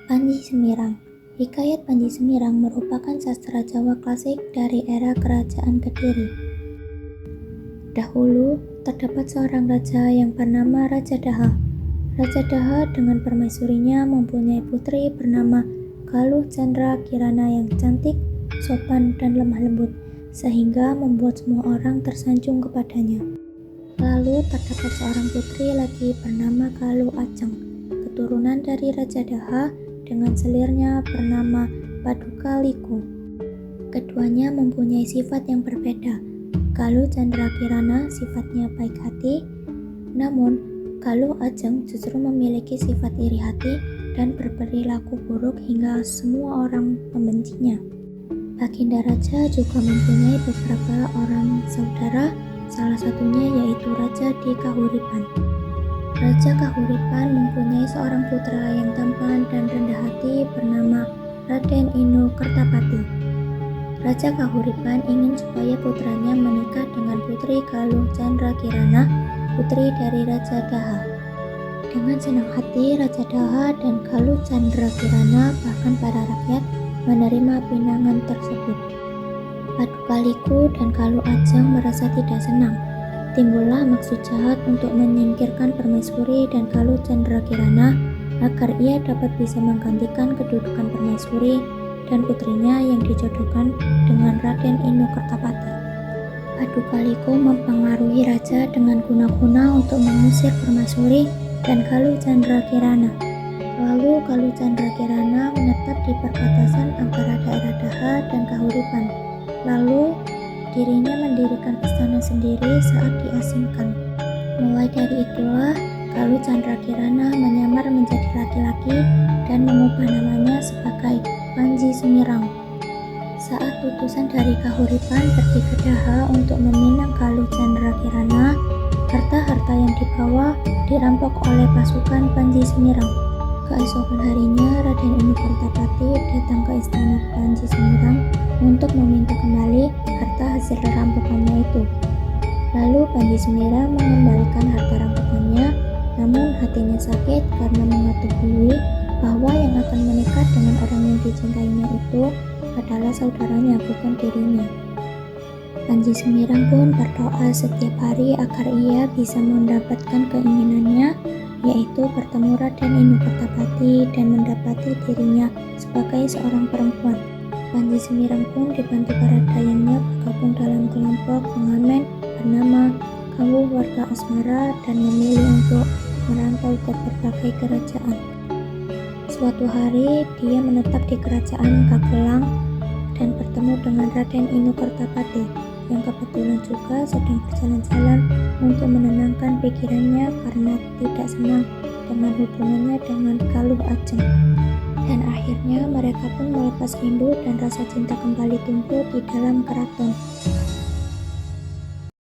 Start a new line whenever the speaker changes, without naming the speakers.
Panji Semirang. Hikayat Panji Semirang merupakan sastra Jawa klasik dari era Kerajaan Kediri. Dahulu, terdapat seorang raja yang bernama Raja Daha. Raja Daha dengan permaisurinya mempunyai putri bernama Galuh Chandra Kirana yang cantik, sopan, dan lemah lembut, sehingga membuat semua orang tersanjung kepadanya. Lalu terdapat seorang putri lagi bernama Galuh Ajeng, keturunan dari Raja Daha dengan selirnya bernama Paduka Liku. Keduanya mempunyai sifat yang berbeda. Galuh Chandra Kirana sifatnya baik hati, namun Galuh Ajeng justru memiliki sifat iri hati dan berperilaku buruk hingga semua orang membencinya. Baginda Raja juga mempunyai beberapa orang saudara, salah satunya yaitu Raja di Kahuripan. Raja Kahuripan mempunyai seorang putra yang tampan dan rendah hati bernama Raden Inu Kertapati. Raja Kahuripan ingin supaya putranya menikah dengan putri Galuh Chandra Kirana, putri dari Raja Daha. Dengan senang hati, Raja Daha dan Galuh Chandra Kirana bahkan para rakyat menerima pinangan tersebut. Paduka Liku dan Galuh Ajeng merasa tidak senang. Timbullah maksud jahat untuk menyingkirkan permaisuri dan Galuh Chandra Kirana agar ia dapat bisa menggantikan kedudukan permaisuri dan putrinya yang dijodohkan dengan Raden Inu Kertapati. Paduka Liku mempengaruhi raja dengan guna-guna untuk mengusir permaisuri dan Galuh Chandra Kirana. Lalu Galuh Chandra Kirana menetap di perbatasan antara daerah Daha dan Kahuripan. Lalu dirinya mendirikan istana sendiri saat diasingkan. Mulai dari itulah Galuh Chandra Kirana menyamar menjadi laki-laki dan mengubah namanya sebagai Panji Semirang. Saat utusan dari Kahuripan pergi ke Daha untuk meminang Galuh Chandra Kirana, harta-harta yang dibawa dirampok oleh pasukan Panji Semirang. Keesokan harinya, Raden Inu Kertapati datang ke istana Panji Semirang untuk meminta kembali harta hasil rampokannya itu. Lalu Panji Semirang mengembalikan harta rampokannya, namun hatinya sakit karena mengetahui bahwa yang akan menikah dengan orang yang dicintainya itu adalah saudaranya, bukan dirinya. Panji Semirang pun berdoa setiap hari agar ia bisa mendapatkan keinginannya, yaitu bertemu Raden Inu Kertapati dan mendapati dirinya sebagai seorang perempuan. Panji Semirang pun dibantu para dayangnya bergabung dalam kelompok pengamen bernama Kawuh Warga Asmara dan memilih untuk merantau ke berbagai kerajaan. Suatu hari dia menetap di kerajaan Kagelang dan bertemu dengan Raden Inu Kertapati yang kebetulan juga sedang berjalan-jalan untuk menenangkan pikirannya karena tidak senang dengan hubungannya dengan Galuh Ajeng. Dan akhirnya mereka pun melepas rindu dan rasa cinta kembali tumbuh di dalam keraton.